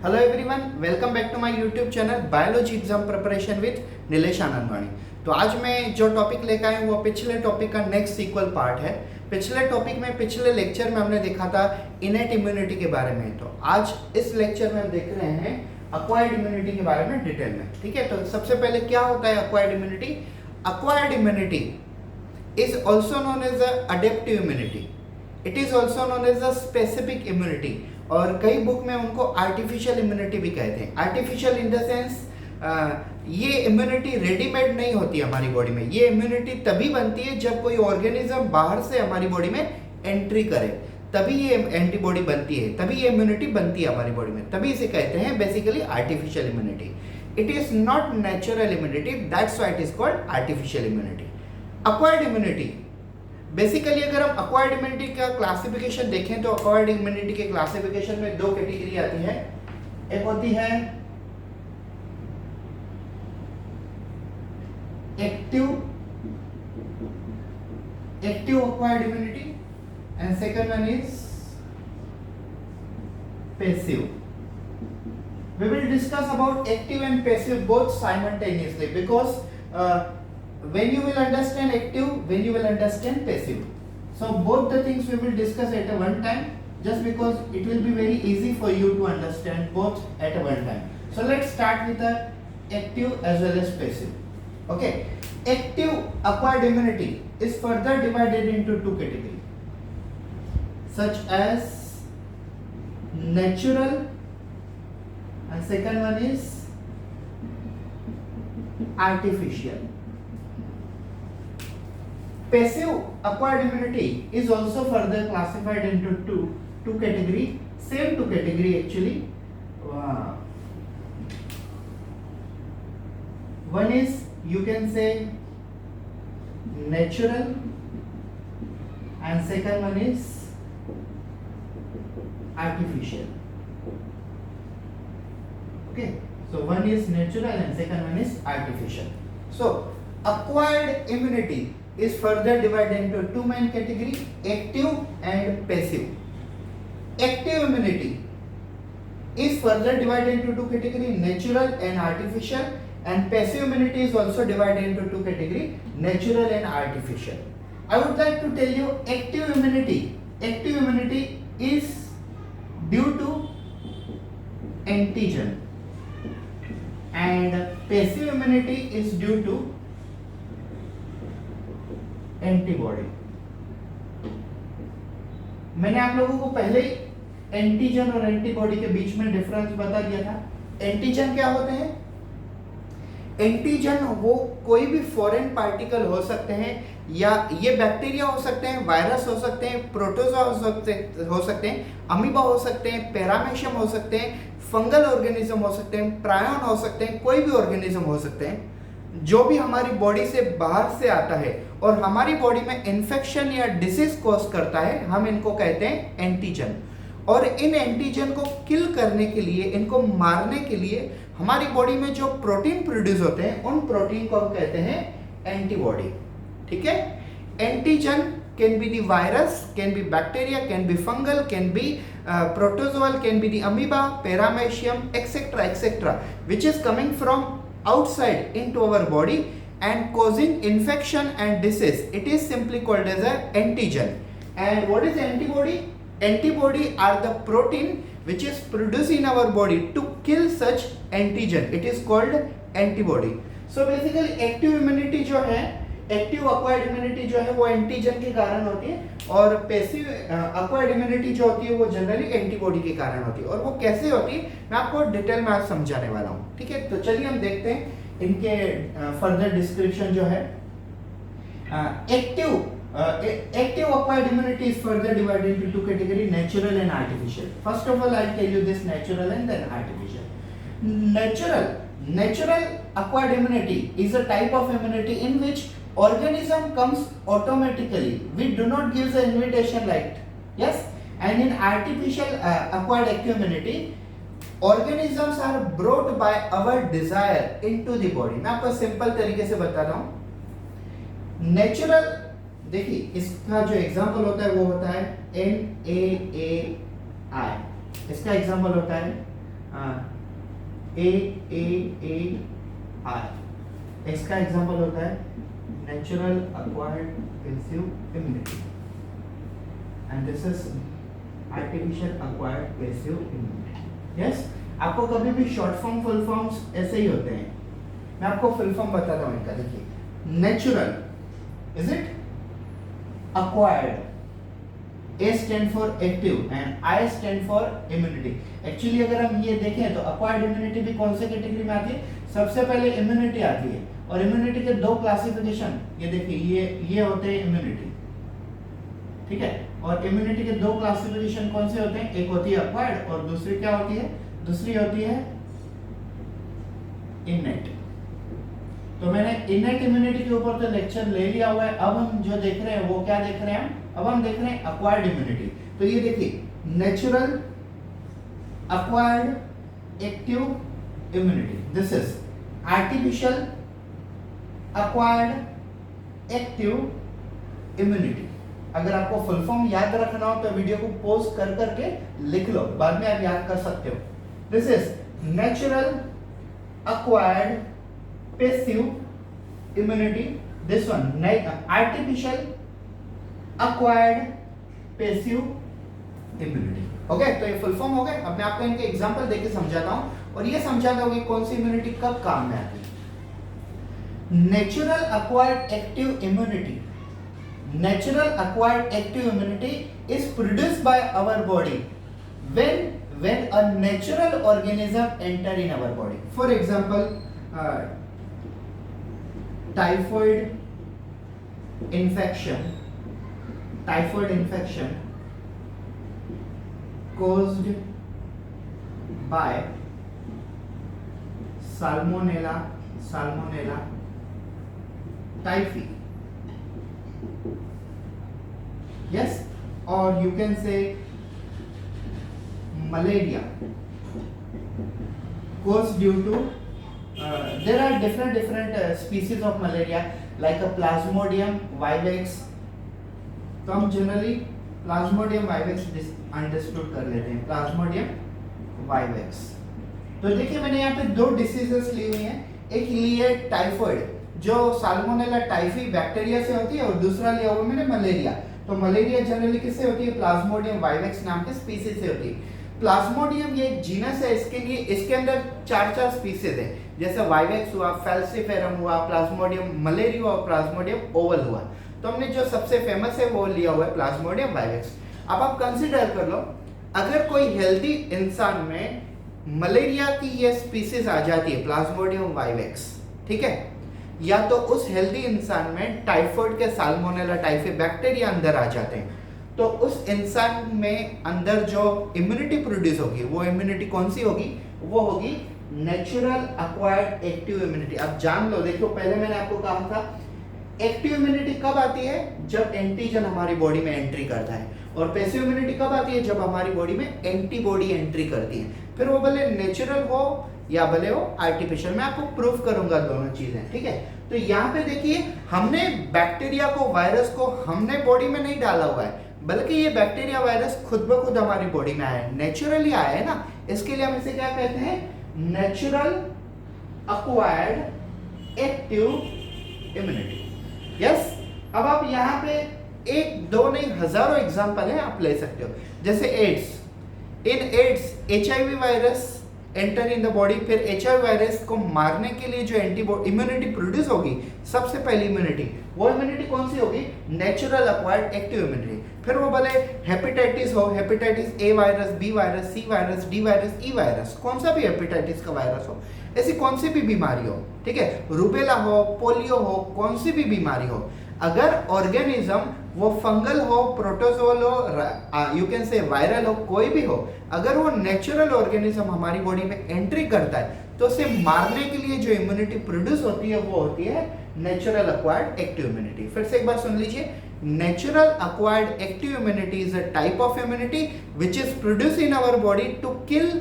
Hello everyone, welcome back to my YouTube channel biology exam preparation with Nilesh Anandwani. तो आज मैं जो टॉपिक लेकर आया हूँ वो पिछले टॉपिक का नेक्स्ट सीक्वल पार्ट है। पिछले टॉपिक में पिछले लेक्चर में हमने देखा था इनेट इम्यूनिटी के बारे में। तो आज इस लेक्चर में हम देख रहे हैं अक्वायर्ड इम्यूनिटी के बारे में डिटेल में। ठीक है, तो सबसे पहले क्या होता है acquired immunity? Acquired immunity is also known as adaptive immunity, it is also known as a specific immunity, और कई बुक में उनको आर्टिफिशियल इम्यूनिटी भी कहते हैं। आर्टिफिशियल इन द सेंस ये इम्यूनिटी रेडीमेड नहीं होती हमारी बॉडी में। ये इम्यूनिटी तभी बनती है जब कोई ऑर्गेनिज्म बाहर से हमारी बॉडी में एंट्री करे, तभी ये एंटीबॉडी बनती है, तभी ये इम्यूनिटी बनती है हमारी बॉडी में, तभी इसे कहते हैं basically artificial immunity. It is not natural immunity, that's why it is called artificial immunity. Acquired immunity basically अगर हम अक्वायर्ड इम्यूनिटी का क्लासिफिकेशन देखें तो अक्वायर्ड इम्यूनिटी के क्लासिफिकेशन में दो कैटेगरी आती है। एक होती है active acquired immunity and second one is passive. We will discuss about active and passive both simultaneously because when you will understand active, when you will understand passive. So both the things we will discuss at a one time, just because it will be very easy for you to understand both at a one time. So let's start with the active as well as passive. Okay, active acquired immunity is further divided into two categories, such as natural, and second one is artificial. Passive acquired immunity is also further classified into two category, same two category actually. One is you can say natural and second one is artificial. Okay, so one is natural and second one is artificial. So acquired immunity is further divided into two main categories, active and passive. Active immunity is further divided into two categories, natural and artificial, and passive immunity is also divided into two categories, natural and artificial. I would like to tell you active immunity is due to antigen and passive immunity is due to antibody. मैंने आप लोगों को पहले ही antigen और antibody के बीच में difference बता दिया था। एंटीजन क्या होते हैं? एंटीजन वो कोई भी फॉरेन पार्टिकल हो सकते हैं, या ये बैक्टीरिया हो सकते हैं, वायरस हो सकते हैं, प्रोटोजोआ हो सकते हैं, अमीबा हो सकते हैं, पैरामेशियम हो सकते हैं, फंगल ऑर्गेनिज्म हो सकते हैं, प्रायन हो सकते हैं, कोई भी ऑर्गेनिज्म हो सकते हैं जो भी हमारी बॉडी से बाहर से आता है और हमारी बॉडी में इन्फेक्शन या डिसीज कॉज करता है, हम इनको कहते हैं एंटीजन। और इन एंटीजन को किल करने के लिए, इनको मारने के लिए हमारी बॉडी में जो प्रोटीन प्रोड्यूस होते हैं उन प्रोटीन को हम कहते हैं एंटीबॉडी। ठीक है, antigen can be the virus, can be bacteria, can be fungal, can be protozoal, can be the amoeba, paramecium etcetera etcetera which is coming from outside into our body and causing infection and disease. It is simply called as a antigen. And what is antibody? Antibody are the protein which is produced in our body to kill such antigen. It is called antibody. So basically active immunity जो है, active acquired immunity जो है वो antigen के कारण होती है, और पैसिव अक्वायर्ड इम्यूनिटी जो होती है वो जनरली एंटीबॉडी के कारण होती है। और वो कैसे होती है मैं आपको डिटेल में आज समझाने वाला हूँ। ठीक है, तो चलिए हम देखते हैं इनके फर्दर डिस्क्रिप्शन जो है। Active acquired immunity is further divided into two category, natural and artificial. First of all I tell you this natural and then artificial. Natural acquired immunity is a type of immunity in which organism comes automatically. We do not give the invitation like, yes. And in artificial acquired active immunity, organisms are brought by our desire into the body. मैं आपको simple तरीके से बता रहा हूँ। Natural, देखिए इसका जो एग्जाम्पल होता है वो होता है NaAI। इसका एग्जाम्पल होता है AAAR, इसका एग्जांपल होता है natural acquired passive immunity and this is artificial acquired passive immunity. Yes, आपको कभी भी शॉर्ट फॉर्म फुल फॉर्म्स ऐसे ही होते हैं। मैं आपको फुल फॉर्म बताता हूँ इनका, देखिए natural is it, acquired, A stand for active and I stand for immunity। Actually अगर हम ये देखें तो acquired immunity भी कौन से कैटेगरी में आती है? सबसे पहले इम्यूनिटी आती है, और इम्यूनिटी के दो क्लासिफिकेशन, ये देखिए ये होते हैं इम्यूनिटी, ठीक है। और इम्यूनिटी के दो क्लासिफिकेशन कौन से होते हैं? एक होती है acquired और दूसरी क्या होती है? दूसरी होती है innate। तो मैंने इनेट इम्यूनिटी के ऊपर तो लेक्चर ले लिया हुआ है। अब हम जो देख रहे हैं वो क्या देख रहे हैं? अब हम देख रहे हैं अक्वायर्ड इम्यूनिटी। तो ये देखिए natural acquired active immunity, this is artificial acquired active immunity. अगर आपको फुल फॉर्म याद रखना हो तो वीडियो को पॉज कर करके लिख लो, बाद में आप याद कर सकते हो। This is natural acquired passive immunity, this one artificial acquired passive immunity। Okay, तो ये फुल फॉर्म हो गए। अब मैं आपको इनके एग्जांपल देके समझाता हूं और ये समझाता हूं कि कौन सी इम्यूनिटी कब काम में आती है। Natural acquired active immunity, natural acquired active immunity is produced by our body when a natural organism enter in our body। For example, typhoid infection caused by salmonella typhi, yes, or you can say malaria caused due to there are different species of malaria like a Plasmodium vivax। तो हम generally Plasmodium vivax understood कर लेते हैं, Plasmodium vivax। तो देखिए मैंने यहाँ पे दो डिसीजेस ली हुई हैं, एक ली है टाइफॉइड जो साल्मोनेला टाइफी बैक्टीरिया से होती है, और दूसरा लिया हुआ मैंने मलेरिया। तो मलेरिया जनरली किससे होती है? Plasmodium vivax नाम के स्पीसीज से होती है। प्लाज्मोडियम ये एक जीनस है, इसके लिए इसके अंदर चार स्पीसीज है, जैसे वाइवेक्स हुआ, फेल्सिफेरम हुआ, प्लाज्मोडियम मलेरिया हुआ, प्लाज्मोडियम ओवल हुआ। तो हमने जो सबसे फेमस है वो लिया हुआ है प्लाज्मोडियम वाइवेक्स। अब आप कंसीडर कर लो, अगर कोई हेल्दी इंसान में मलेरिया की ये स्पीसीज आ जाती है प्लाज्मोडियम वाइवेक्स, ठीक है, या तो उस हेल्दी इंसान में टाइफॉइड के साल्मोनेला टाइफी बैक्टीरिया अंदर आ जाते हैं, तो उस इंसान में अंदर जो इम्यूनिटी प्रोड्यूस होगी वो इम्यूनिटी कौन सी होगी? वो होगी नेचुरल एक्वायर्ड एक्टिव इम्यूनिटी। अब जान लो, देखो पहले मैंने आपको कहा था एक्टिव इम्यूनिटी कब आती है? जब एंटीजन हमारी बॉडी में एंट्री करता है, और पैसिव इम्यूनिटी कब आती है? जब हमारी बॉडी में एंटीबॉडी एंट्री करती है। फिर वो भले नेचुरल हो या भले हो आर्टिफिशियल, मैं आपको प्रूफ करूंगा दोनों चीजें, ठीक है। तो यहाँ पे देखिए हमने बैक्टीरिया को, वायरस को हमने बॉडी में नहीं डाला हुआ है, बल्कि ये बैक्टीरिया वायरस खुद ब खुद हमारी बॉडी में आया है, नेचुरली आया है ना। इसके लिए हम इसे क्या कहते हैं? Natural acquired active immunity. Yes, अब आप यहाँ पे एक दो नहीं हजारों एग्जांपल है, आप ले सकते हो। जैसे AIDS, in AIDS HIV virus enter in the body, फिर HIV वायरस को मारने के लिए जो एंटीबॉडी इम्यूनिटी प्रोड्यूस होगी, सबसे पहली इम्यूनिटी, वो इम्यूनिटी कौन सी होगी? Natural acquired active immunity. फिर वो भले हेपेटाइटिस हो, hepatitis A virus, B virus, C virus, D virus, E virus, कौन सा भी हेपेटाइटिस का वायरस हो, ऐसी कौन सी भी बीमारी हो, ठीक है, रूबेला हो, पोलियो हो, कौन सी भी बीमारी हो, अगर ऑर्गेनिज्म वो फंगल हो, प्रोटोजोल हो, यू कैन से वायरल हो, कोई भी हो, अगर वो नेचुरल ऑर्गेनिज्म हमारी बॉडी में एंट्री करता है तो उसे मारने के लिए जो इम्यूनिटी प्रोड्यूस होती है वो होती है नेचुरल एक्वायर्ड एक्टिव इम्यूनिटी। फिर से एक बार सुन लीजिए, natural acquired active immunity is a type of immunity which is produce in our body to kill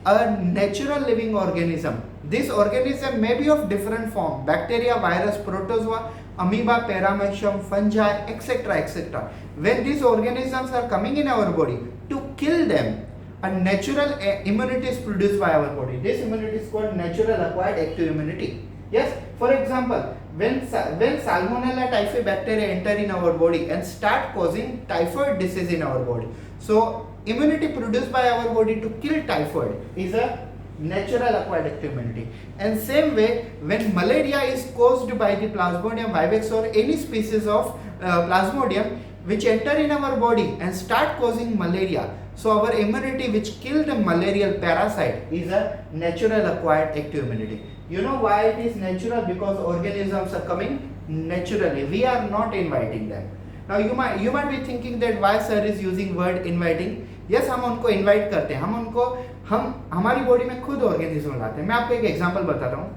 a natural living organism. This organism may be of different form: bacteria, virus, protozoa, amoeba, paramecium, fungi, etc., etc. When these organisms are coming in our body, to kill them, a natural immunity is produced by our body. This immunity is called natural acquired active immunity. Yes, for example, when Salmonella typhi bacteria enter in our body and start causing typhoid disease in our body, so immunity produced by our body to kill typhoid is a natural acquired active immunity. And same way, when malaria is caused by the Plasmodium vivax or any species of Plasmodium which enter in our body and start causing malaria, so our immunity which kill the malarial parasite is a natural acquired active immunity. You know why it is natural? Because organisms are coming naturally. We are not inviting them. Now you might be thinking that why sir is using word inviting. Yes, हम उनको invite करते हैं, हम हमारी body में खुद organism लाते हैं. मैं आपको एक एग्जांपल बताता हूँ.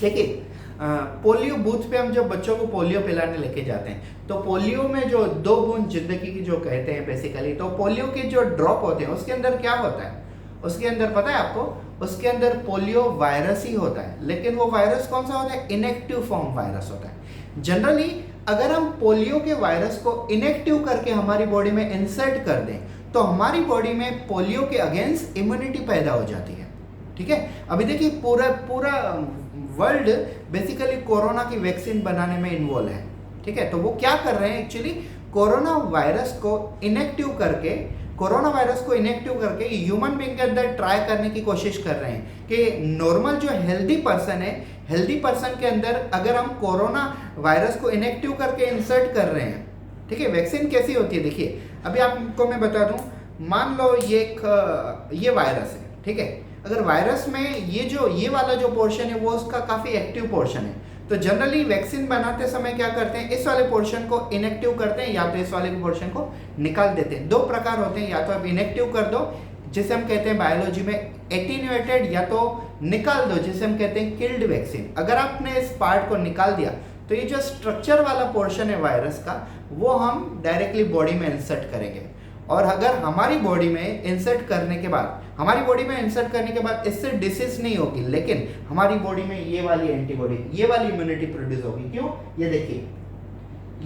देखिए, पोलियो बूथ पे हम जब बच्चों को पोलियो पिलाने लेके जाते हैं, तो पोलियो में जो 2 बूंद जिंदगी की जो कहते हैं बेसिकली, तो पोलियो के जो ड्रॉप होते हैं उसके अंदर क्या होता है? उसके अंदर पता है आपको? उसके अंदर पोलियो वायरस ही होता है. लेकिन वो वायरस कौन सा होता है? इनएक्टिव फॉर्म वायरस होता है. जनरली अगर हम पोलियो के वायरस को इनएक्टिव करके हमारी बॉडी में इंसर्ट कर दें, तो हमारी बॉडी में पोलियो के अगेंस्ट इम्यूनिटी पैदा हो जाती है. ठीक है, अभी देखिए पूरा वर्ल्ड बेसिकली कोरोना की वैक्सीन बनाने में इन्वॉल्व है. ठीक है, तो वो क्या कर रहे हैं एक्चुअली? कोरोना वायरस को इनएक्टिव करके ह्यूमन बीइंग के अंदर ट्राई करने की कोशिश कर रहे हैं कि नॉर्मल जो हेल्दी पर्सन है, हेल्दी पर्सन के अंदर अगर हम कोरोना वायरस को इनएक्टिव करके इंसर्ट कर रहे हैं. ठीक है, वैक्सीन कैसी होती है? देखिए, अभी आपको मैं बता दूं, मान लो ये वायरस है. ठीक है, अगर वायरस में ये वाला जो पोर्शन है वो उसका काफ़ी एक्टिव पोर्शन है, तो जनरली वैक्सीन बनाते समय क्या करते हैं? इस वाले पोर्शन को इनएक्टिव करते हैं या तो इस वाले पोर्शन को निकाल देते हैं. 2 प्रकार होते हैं, या तो आप इनएक्टिव कर दो जिसे हम कहते हैं बायोलॉजी में एटीन्यूएटेड, या तो निकाल दो जिसे हम कहते हैं किल्ड वैक्सीन. अगर आपने इस पार्ट को निकाल दिया तो ये जो स्ट्रक्चर वाला पोर्शन है वायरस का, वो हम डायरेक्टली बॉडी में इंसर्ट करेंगे. और अगर हमारी बॉडी में इंसर्ट करने के बाद इससे डिसीज नहीं होगी, लेकिन हमारी बॉडी में ये वाली एंटीबॉडी, ये वाली इम्यूनिटी प्रोड्यूस होगी. क्यों? ये देखिए,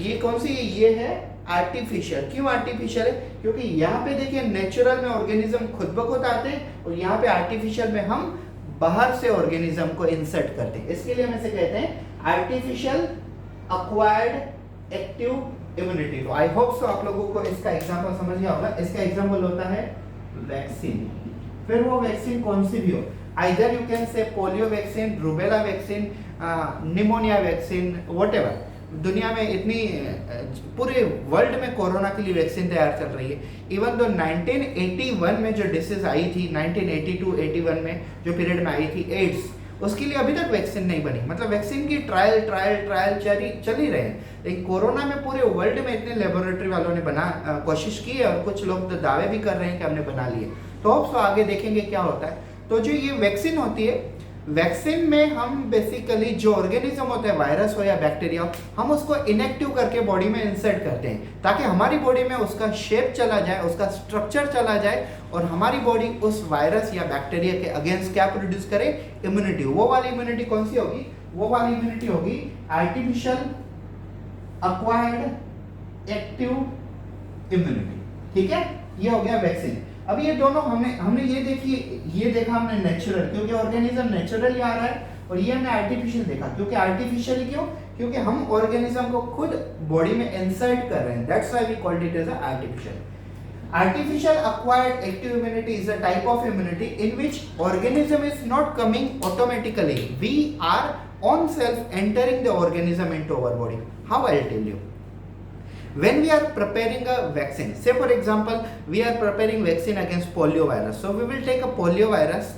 ये कौन सी? ये है आर्टिफिशियल. क्यों आर्टिफिशियल है? क्योंकि यहाँ पे देखिए नेचुरल में ऑर्गेनिज्म खुद ब खुद आते हैं, और यहाँ पे आर्टिफिशियल में हम बाहर से ऑर्गेनिज्म को इंसर्ट करते हैं. इसके लिए हम इसे कहते हैं आर्टिफिशियल अक्वायर्ड एक्टिव इम्यूनिटी. तो आई होप सो आप लोगों को इसका एग्जांपल समझ गया होगा. इसका एग्जांपल होता है वैक्सीन. फिर वो वैक्सीन कौन सी भी हो, आइदर यू कैन से polio vaccine, rubella vaccine, pneumonia vaccine, whatever. दुनिया में इतनी पूरे वर्ल्ड में कोरोना के लिए वैक्सीन तैयार चल रही है. इवन दो 1981 में जो डिसीज आई थी, 1982-81 में जो पीरियड में आई थी एड्स, उसके लिए अभी तक वैक्सीन नहीं बनी. मतलब वैक्सीन की ट्रायल चल ही रहे हैं. लेकिन कोरोना में पूरे वर्ल्ड में इतने लेबोरेटरी वालों ने कोशिश की है, और कुछ लोग तो दावे भी कर रहे हैं कि हमने बना लिए. तो अब आगे देखेंगे क्या होता है. तो जो ये वैक्सीन होती है, वैक्सीन में हम बेसिकली जो ऑर्गेनिज्म होता है, वायरस हो या बैक्टीरिया हो, हम उसको इनएक्टिव करके बॉडी में इंसर्ट करते हैं, ताकि हमारी बॉडी में उसका शेप चला जाए, उसका स्ट्रक्चर चला जाए, और हमारी बॉडी उस वायरस या बैक्टीरिया के अगेंस्ट क्या प्रोड्यूस करे? इम्यूनिटी. वो वाली इम्यूनिटी कौन सी होगी? वो वाली इम्यूनिटी होगी आर्टिफिशियल अक्वायर्ड एक्टिव इम्यूनिटी. ठीक है, ये हो गया वैक्सीन. अब ये दोनों हमने ये देखा हमने नेचुरल, क्योंकि ऑर्गेनिज्म नेचुरली आ रहा है, और ये हमने आर्टिफिशियल देखा. क्योंकि आर्टिफिशियल क्यों? क्योंकि हम ऑर्गेनिज्म को खुद बॉडी में इंसर्ट कर रहे हैं. That's why we called it as artificial. Artificial acquired active immunity is a type of immunity in which organism is not coming automatically. We are on self entering the organism into our body. How? I'll tell you. When we are preparing a vaccine, say for example, we are preparing vaccine against polio virus. So we will take a polio virus.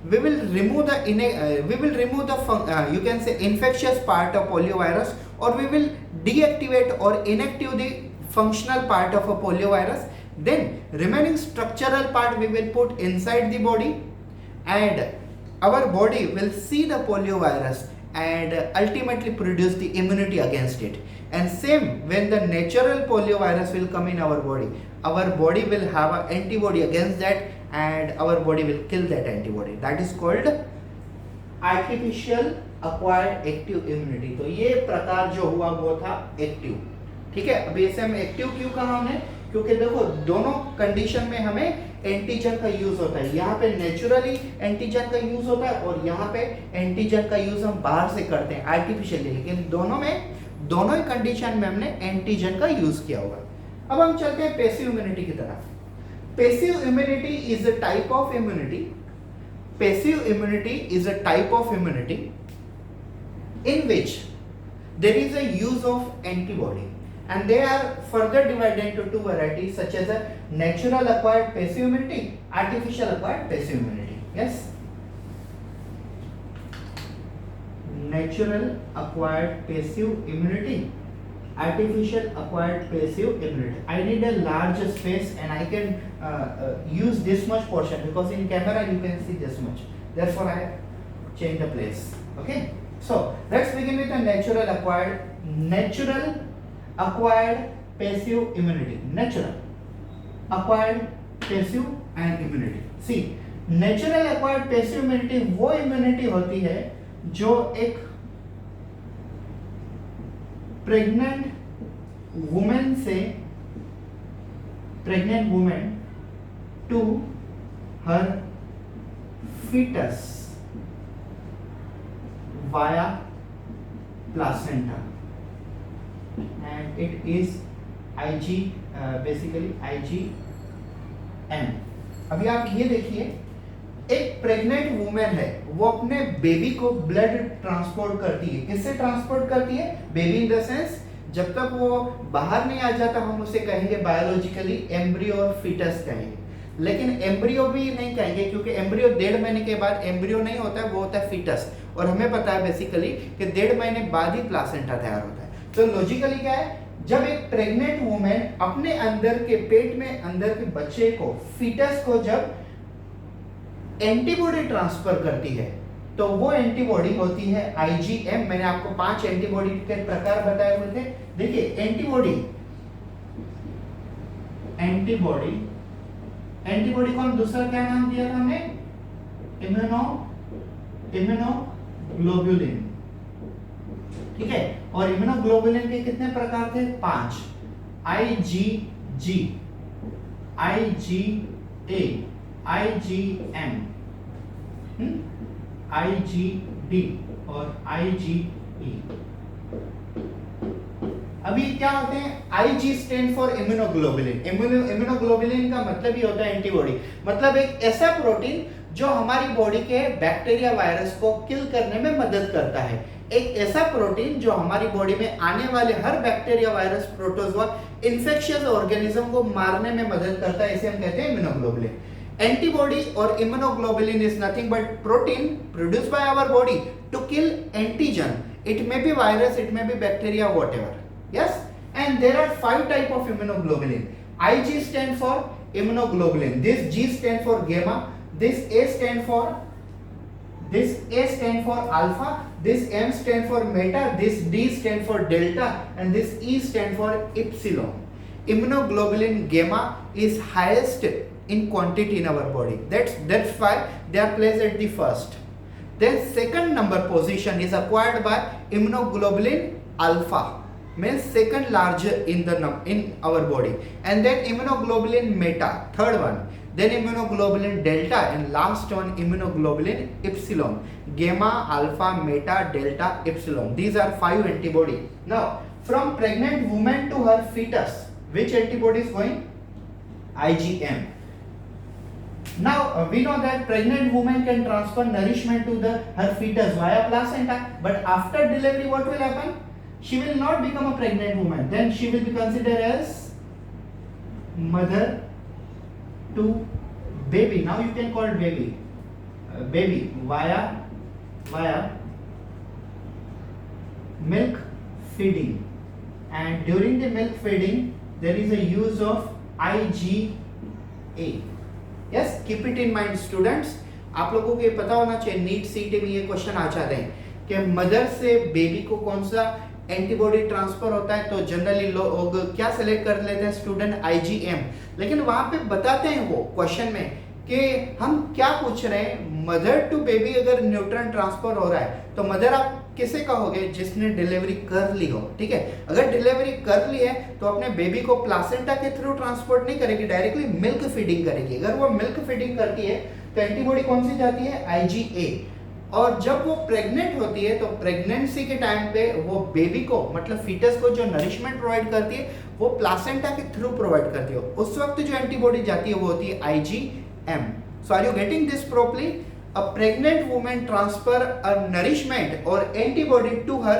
We will remove the you can say infectious part of polio virus, or we will deactivate or inactive the functional part of a polio virus. Then remaining structural part we will put inside the body, and our body will see the polio virus and ultimately produce the immunity against it. And same, when the natural polio virus will come in our body will have an antibody against that, and our body will kill that antibody. That is called artificial acquired active immunity. तो ये प्रकार जो हुआ वो था active. ठीक है, अभी इसे हम एक्टिव क्यों कहा हमने? क्योंकि देखो दोनों कंडीशन में हमें एंटीजन का यूज होता है। यहाँ पे नेचुरली एंटीजन का यूज होता है और यहाँ पे एंटीजन का यूज हम बाहर से करते हैं आर्टिफिशियली, लेकिन दोनों ही कंडीशन में हमने एंटीजन का यूज किया हुआ। अब हम चलते हैं पैसिव इम्यूनिटी की तरफ। Passive immunity is a type of immunity. Passive immunity is a type of immunity in which there is a use of antibody, and they are further divided into two varieties such as a natural acquired passive immunity, artificial acquired passive immunity. Yes, natural acquired passive immunity, artificial acquired passive immunity. I need a large space and I can use this much portion because in camera you can see this much, therefore I change the place. Okay, so let's begin with the natural acquired passive immunity. Natural acquired passive and immunity. See, natural acquired passive immunity वो immunity होती है जो एक pregnant women to her fetus via placenta, and it is basically IgM. अभी आप ये देखिए, एक प्रेग्नेंट वुमेन है, वो अपने बेबी को ब्लड ट्रांसपोर्ट करती है। किससे ट्रांसपोर्ट करती है? बेबी इन द सेंस जब तक वो बाहर नहीं आ जाता हम उसे कहेंगे बायोलॉजिकली एम्ब्रियो और फीटस कहेंगे, लेकिन एम्ब्रियो भी नहीं कहेंगे क्योंकि एम्ब्रियो 1.5 महीने के बाद एम्ब्रियो नहीं होता है, वो होता है फीटस, और हमें पता है बेसिकली कि 1.5 महीने बाद ही प्लासेंटा तैयार होता है। तो लॉजिकली क्या है, जब एक प्रेग्नेंट वुमेन अपने अंदर के पेट में अंदर के बच्चे को, फीटस को जब एंटीबॉडी ट्रांसफर करती है तो वो एंटीबॉडी होती है IgM। मैंने आपको 5 एंटीबॉडी के प्रकार बताए हुए थे। देखिए एंटीबॉडी को हम दूसरा क्या नाम दिया था हमने? इम्यूनोग्लोबुलिन। ठीक है, और इम्यूनोग्लोबुलिन के कितने प्रकार थे? 5। IgG, IgA, IgM, IgD और IgE। अभी क्या होते हैं? IG stand for immunoglobulin. Immunoglobulin का मतलब ही होता है एंटीबॉडी, मतलब एक ऐसा प्रोटीन जो हमारी बॉडी के बैक्टीरिया वायरस को किल करने में मदद करता है। एक ऐसा प्रोटीन जो हमारी बॉडी में आने वाले हर bacteria virus protozoa infectious organism को मारने में मदद करता है, इसे हम कहते हैं इम्यूनोग्लोबुलिन। एंटीबॉडी और immunoglobulin is nothing but protein produced by our body to kill antigen. It may be virus, it may be bacteria, whatever. Yes, and there are 5 type of immunoglobulin. IG stand for immunoglobulin. This G stand for gamma. This A stand for alpha. This M stand for meta. This D stand for delta, and this E stand for epsilon. Immunoglobulin gamma is highest in quantity in our body. That's why they are placed at the first. Then second number position is acquired by immunoglobulin alpha. Means second larger in our body, and then immunoglobulin meta, third one, then immunoglobulin delta, and last one immunoglobulin epsilon. Gamma, alpha, meta, delta, epsilon, these are 5 antibody. Now from pregnant woman to her fetus, which antibody is going? IgM. Now we know that pregnant woman can transfer nourishment to her fetus via placenta, but after delivery what will happen? She will not become a pregnant woman. Then she will be considered as mother to baby. Now you can call baby via milk feeding, and during the milk feeding there is a use of IgA. Yes, keep it in mind students. आप लोगों को ये पता होना चाहिए, NEET सीटी में ये क्वेश्चन आ जाते हैं कि मदर से बेबी को कौन सा एंटीबॉडी ट्रांसफर होता है, तो जनरली लोग क्या सिलेक्ट कर लेते हैं स्टूडेंट? IgM। लेकिन वहां पे बताते हैं वो क्वेश्चन में कि हम क्या पूछ रहे हैं, मदर टू बेबी अगर न्यूट्रन ट्रांसफर हो रहा है तो मदर आप किसे कहोगे? जिसने डिलीवरी कर ली हो, ठीक है। अगर डिलीवरी कर ली है तो अपने बेबी को प्लासेंटा के थ्रू ट्रांसपोर्ट नहीं करेगी, डायरेक्टली मिल्क फीडिंग करेगी। अगर वो मिल्क फीडिंग करती है तो एंटीबॉडी कौन सी जाती है? IgA। और जब वो प्रेग्नेंट होती है तो प्रेगनेंसी के टाइम पे वो बेबी को, मतलब फीटस को जो नरिशमेंट प्रोवाइड करती है वो प्लासेंटा के थ्रू प्रोवाइड करती है। उस वक्त जो एंटीबॉडी जाती है वो होती है IgM। So are you getting this properly? A pregnant woman transfer a nourishment or antibody to her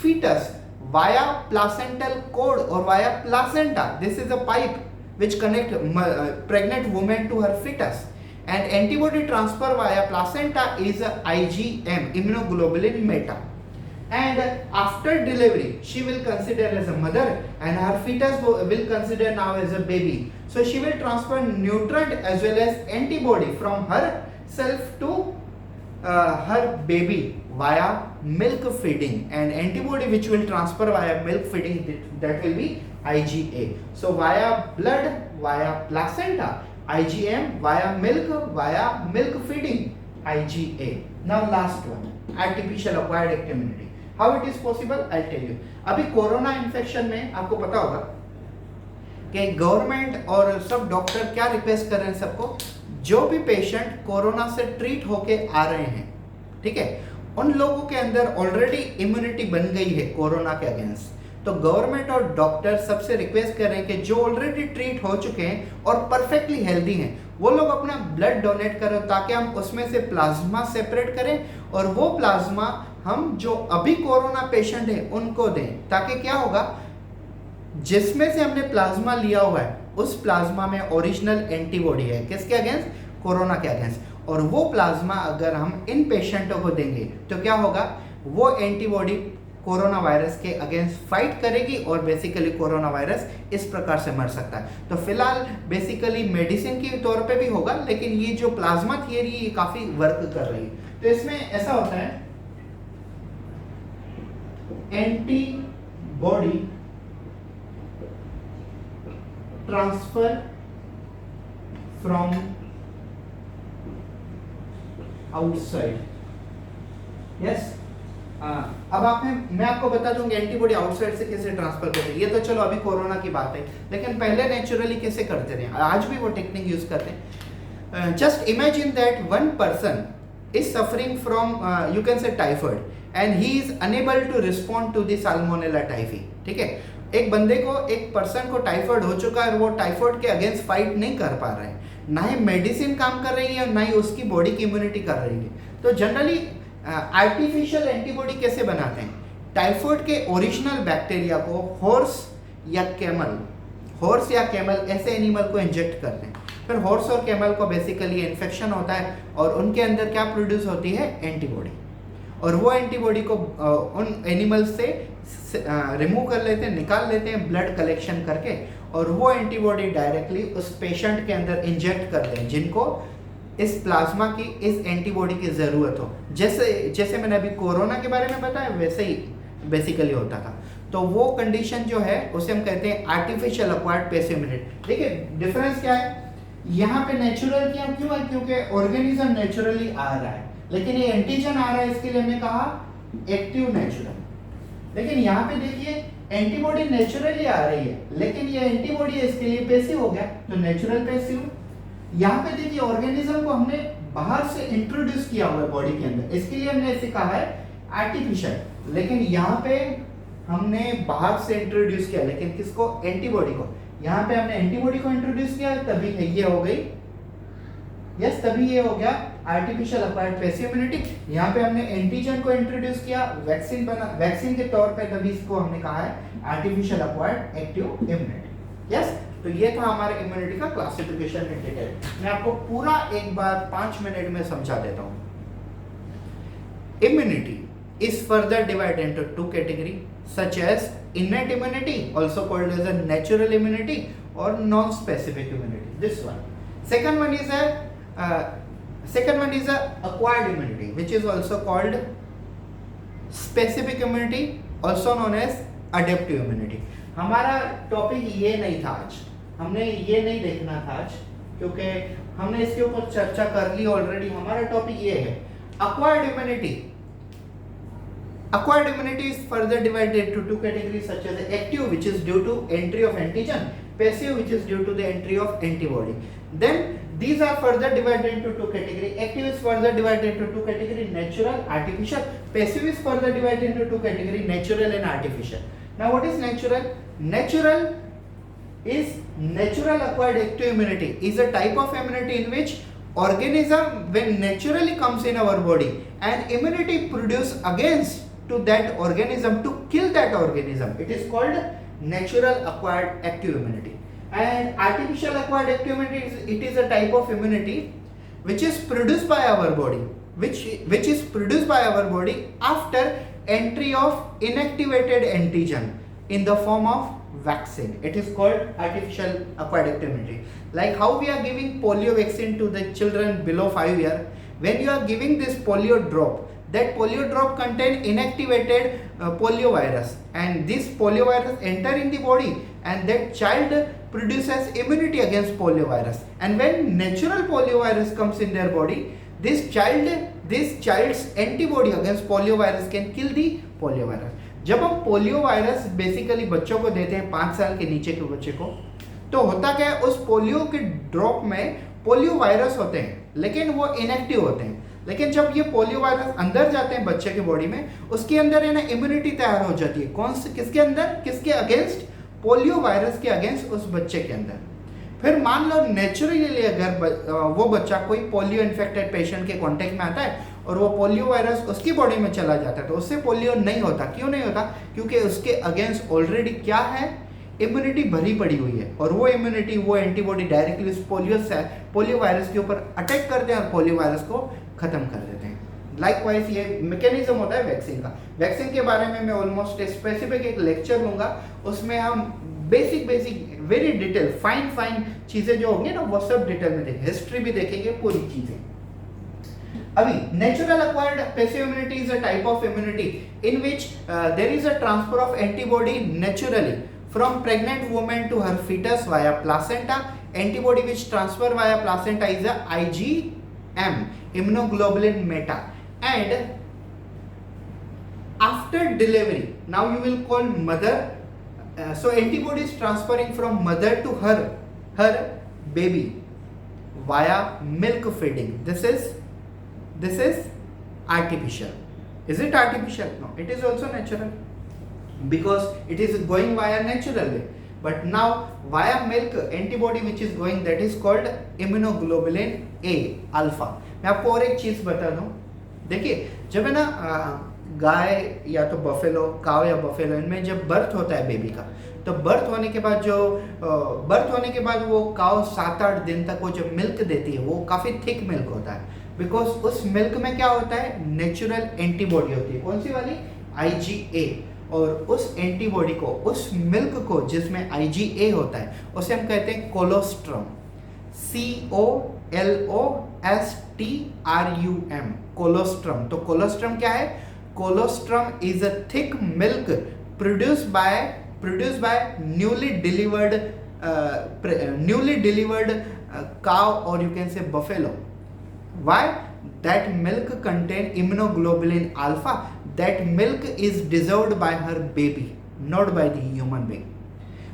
fetus via placental cord or via placenta. This is a pipe which connect pregnant woman to her fetus. And antibody transfer via placenta is IgM, immunoglobulin meta. And after delivery, she will consider as a mother, and her fetus will consider now as a baby. So she will transfer nutrient as well as antibody from her self to her baby via milk feeding, and antibody which will transfer via milk feeding, that will be IgA. So via blood, via placenta IgM, via milk feeding IgA. Now last one, artificial acquired immunity. How it is possible? I'll tell you. अभी corona infection में आपको पता होगा कि government और सब doctor क्या request कर रहे हैं सबको, जो भी पेशेंट कोरोना से ट्रीट होके आ रहे हैं, ठीक है, उन लोगों के अंदर ऑलरेडी इम्यूनिटी बन गई है कोरोना के अगेंस्ट। तो गवर्नमेंट और डॉक्टर सबसे रिक्वेस्ट कर रहे हैं कि जो ऑलरेडी ट्रीट हो चुके हैं और परफेक्टली हेल्दी हैं वो लोग अपना ब्लड डोनेट करो, ताकि हम उसमें से प्लाज्मा सेपरेट करें और वो प्लाज्मा हम जो अभी कोरोना पेशेंट है उनको दें। ताकि क्या होगा, जिसमें से हमने प्लाज्मा लिया हुआ है उस प्लाज्मा में ओरिजिनल एंटीबॉडी है, किसके अगेंस्ट? कोरोना के अगेंस्ट। और वो प्लाज्मा अगर हम इन पेशेंटों को देंगे तो क्या होगा, वो एंटीबॉडी कोरोना वायरस के अगेंस्ट फाइट करेगी और बेसिकली कोरोना वायरस इस प्रकार से मर सकता है। तो फिलहाल बेसिकली मेडिसिन के तौर पे भी होगा, लेकिन ये जो प्लाज्मा थियरी ये काफी वर्क कर रही है। तो इसमें ऐसा होता है, antibody transfer from outside. Yes, अब मैं आपको बता दूंगा एंटीबॉडी आउटसाइड से कैसे ट्रांसफर करते हैं। ये तो चलो अभी कोरोना की बात है, लेकिन पहले नेचुरली कैसे करते थे, आज भी वो टेक्निक यूज करते हैं। Just imagine that one person is suffering from you can say typhoid and he is unable to respond to the salmonella typhi. ठीक है, एक बंदे को, एक पर्सन को टाइफाइड हो चुका है और वो टाइफाइड के अगेंस्ट फाइट नहीं कर पा रहे हैं, ना ही मेडिसिन काम कर रही है और ना ही उसकी बॉडी की इम्यूनिटी कर रही है। तो जनरली आर्टिफिशियल एंटीबॉडी कैसे बनाते हैं? टाइफाइड के ओरिजिनल बैक्टीरिया को हॉर्स या कैमल ऐसे एनिमल को इंजेक्ट करते हैं। फिर हॉर्स और कैमल को बेसिकली इन्फेक्शन होता है और उनके अंदर क्या प्रोड्यूस होती है? एंटीबॉडी। और वो एंटीबॉडी को उन एनिमल से रिमूव कर लेते हैं, निकाल लेते हैं ब्लड कलेक्शन करके, और वो एंटीबॉडी डायरेक्टली उस पेशेंट के अंदर इंजेक्ट करते हैं जिनको इस प्लाज्मा की, इस एंटीबॉडी की ज़रूरत हो। जैसे मैंने अभी कोरोना के बारे में बताया वैसे ही बेसिकली होता था। तो वो कंडीशन जो है उसे हम कहते हैं आर्टिफिशियल एक्वायर्ड पैसिव इम्यूनिटी। देखिए डिफरेंस क्या है, यहाँ पे नेचुरल क्यों है? क्योंकि ऑर्गेनिज्म नेचुरली आ रहा है, लेकिन ये एंटीजन आ रहा है, इसके लिए हमने कहा एक्टिव नेचुरल। लेकिन यहाँ पे देखिए एंटीबॉडी नेचुरली आ रही है, लेकिन ये एंटीबॉडी इसके लिए पैसिव हो गया, तो नेचुरल पैसिव। यहाँ पे देखिए ऑर्गेनिज्म को हमने बाहर से इंट्रोड्यूस किया हुआ है बॉडी के अंदर, इसके लिए हमने इसे कहा है आर्टिफिशियल। लेकिन यहाँ पे हमने बाहर से इंट्रोड्यूस किया, लेकिन किसको? एंटीबॉडी को। यहाँ पे हमने एंटीबॉडी को इंट्रोड्यूस किया, तभी ये हो गई, यस, तभी ये हो गया आर्टिफिशियल एक्वायर्ड पैसिव इम्यूनिटी। यहाँ पे हमने एंटीजन को इंट्रोड्यूस किया, वैक्सीन बना, वैक्सीन के तौर पे, तभी इसको हमने कहा है artificial acquired active immunity. Yes, तो ये था हमारे इम्यूनिटी का क्लासिफिकेशन इन डिटेल। मैं आपको पूरा एक बार 5 मिनट में समझा देता हूँ। Immunity is further divided into two categories such as innate immunity, also called as a natural immunity, or non-specific immunity. This one. Second one is a acquired immunity, which is also called specific immunity, also known as adaptive immunity. हमारा topic ये नहीं था आज, हमने ये नहीं देखना था आज, क्योंकि हमने इसके ऊपर चर्चा कर ली ऑलरेडी। हमारा टॉपिक ये है acquired immunity Acquired immunity is further divided into two categories such as active, which is due to entry of antigen, passive, which is due to the entry of antibody. Then these are further divided into two categories. Active is further divided into two categories, natural, artificial. Passive is further divided into two categories, natural and artificial. Now what is natural? Natural is natural acquired active immunity is a type of immunity in which organism when naturally comes in our body and immunity produced against to that organism to kill that organism. It is called natural acquired active immunity. And artificial acquired active immunity it is a type of immunity which is produced by our body, which is produced by our body after entry of inactivated antigen in the form of vaccine. It is called artificial acquired active immunity. Like how we are giving polio vaccine to the children below 5 years. When you are giving this polio drop, that polio drop contain inactivated polio virus, and this polio virus enter in the body and that child produces immunity against polio virus. And when natural polio virus comes in their body, this child's antibody against polio virus can kill the polio virus. जब हम polio virus basically बच्चों को देते हैं 5 साल के नीचे के बच्चे को, तो होता क्या है, उस पोलियो के ड्रॉप में पोलियो वायरस होते हैं लेकिन वो इनएक्टिव होते हैं. लेकिन जब ये पोलियो वायरस अंदर जाते हैं बच्चे के बॉडी में, उसके अंदर है ना इम्यूनिटी तैयार हो जाती है. कौन से किसके अंदर, किसके अगेंस्ट, पोलियो वायरस के अगेंस्ट उस बच्चे के अंदर. फिर मान लो नेचुरली अगर वो बच्चा कोई पोलियो इन्फेक्टेड पेशेंट के कांटेक्ट में आता है और वो पोलियो वायरस उसकी बॉडी में चला जाता है, तो उससे पोलियो नहीं होता. क्यों नहीं होता? क्योंकि उसके अगेंस्ट ऑलरेडी क्या है, इम्यूनिटी भरी पड़ी हुई है, और वो इम्यूनिटी, वो एंटीबॉडी डायरेक्टली उस पोलियो वायरस के ऊपर अटैक करते हैं और पोलियो वायरस को खत्म कर देते हैं. लाइकवाइज ये मैकेनिज्म होता है वैक्सीन का. वैक्सीन के बारे में मैं ऑलमोस्ट स्पेसिफिक एक लेक्चर लूंगा, उसमें हम बेसिक वेरी डिटेल फाइन चीजें जो होंगी ना वो सब डिटेल में देखेंगे, हिस्ट्री भी देखेंगे, पूरी चीजें. अभी natural acquired passive immunity is a type of immunity in which there is a transfer of antibody naturally from pregnant woman to her fetus via placenta. Antibody which transfer via placenta is a IgM, immunoglobulin meta. And after delivery, now you will call mother. So antibody is transferring from mother to her baby via milk feeding. This is artificial. Is it artificial? No, it is also natural because it is going via natural way. But now via milk antibody which is going, that is called immunoglobulin A alpha. मैं आपको और एक चीज बता दूं. देखिए जब है ना गाय या तो बफेलो, काव या बफेलो, इनमें जब बर्थ होता है बेबी का, तो बर्थ होने के बाद वो काव 7-8 दिन तक वो जो मिल्क देती है वो काफ़ी थिक मिल्क होता है. बिकॉज उस मिल्क में क्या होता है, नेचुरल एंटीबॉडी होती है. कौन सी वाली? IgA. और उस एंटीबॉडी को, उस मिल्क को जिसमें IgA होता है, उसे हम कहते हैं कोलोस्ट्रम. COLOSTRUM, colostrum. तो कोलोस्ट्रम क्या है? Colostrum is a thick milk produced by newly delivered cow, or you can say buffalo. Why? That milk contain immunoglobulin alpha. That milk is dissolved by her baby, not by the human being.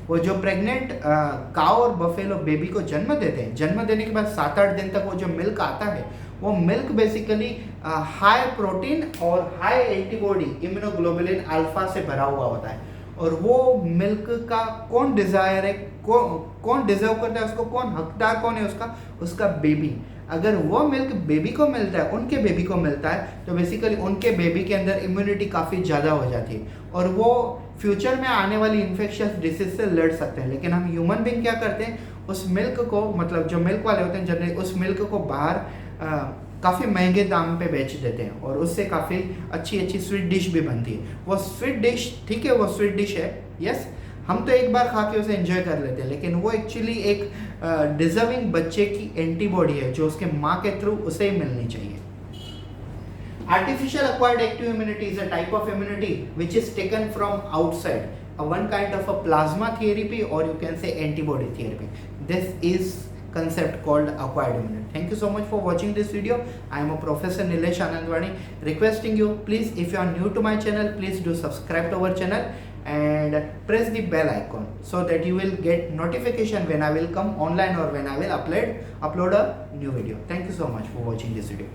वो जो pregnant काव और buffalo baby को जन्म देते हैं, जन्म देने के बाद 7-8 दिन तक वो जो मिल्क आता है, वो मिल्क बेसिकली हाई प्रोटीन और हाई एंटीबॉडी इम्यूनोग्लोबुलिन अल्फा से भरा हुआ होता है. और वो मिल्क का कौन डिजायर है, कौन डिजर्व करता है उसको, कौन हकदार कौन है उसका बेबी. अगर वो मिल्क बेबी को मिलता है, उनके बेबी को मिलता है, तो बेसिकली उनके बेबी के अंदर इम्यूनिटी काफ़ी ज़्यादा हो जाती है और वो फ्यूचर में आने वाली इन्फेक्शियस डिसीज से लड़ सकते हैं. लेकिन हम ह्यूमन बीइंग क्या करते हैं, उस मिल्क को, मतलब जो मिल्क वाले होते हैं जनरली, उस मिल्क को बाहर काफ़ी महंगे दाम पे बेच देते हैं और उससे काफ़ी अच्छी स्वीट डिश भी बनती है. वो स्वीट डिश, ठीक है, वो स्वीट डिश है, यस, हम तो एक बार खा के उसे एंजॉय कर लेते हैं, लेकिन वो एक्चुअली एक डिजर्विंग बच्चे की एंटीबॉडी है जो उसके माँ के थ्रू उसे ही मिलनी चाहिए. Artificial acquired active immunity is a type of immunity which is taken from outside, one kind of a plasma therapy, or you can say antibody therapy. This is concept called acquired immunity. Thank you so much for watching this video. I am a Professor Nilesh Anandwani, requesting you, please, if you are new to my channel, please do subscribe to our channel and press the bell icon so that you will get notification when I will come online or when I will upload a new video. Thank you so much for watching this video.